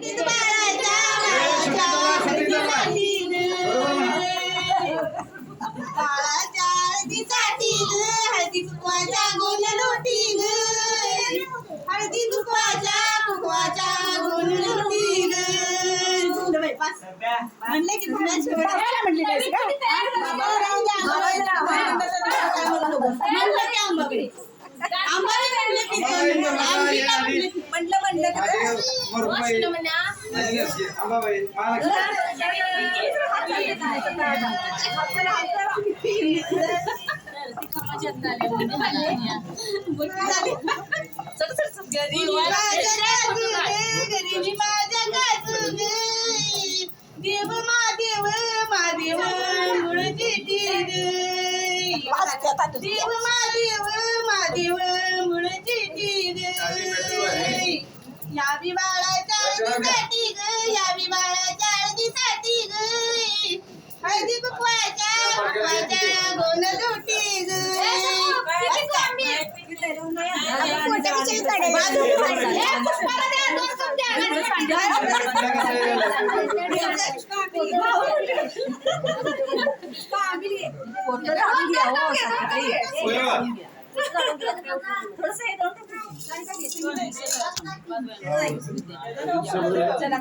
हळदीत बाळाच्या हळदीसाठी ग बाळाच्या हळदीसाठी ग हळदी कुंकवाच्या गोन लोटी ग हळदी कुंकवाच्या गोन लोटी ग म्हणले की म्हणले गरीबी माझ्या गाजू देव महादेव महादेव मुळची टीग देव महादेव महादेव मुळची टीग या बी बाळाच्या हळदीसाठी ग या बी बाळाच्या हळदीसाठी ग हळदी कुंकवाच्या गोन लोटी ग चला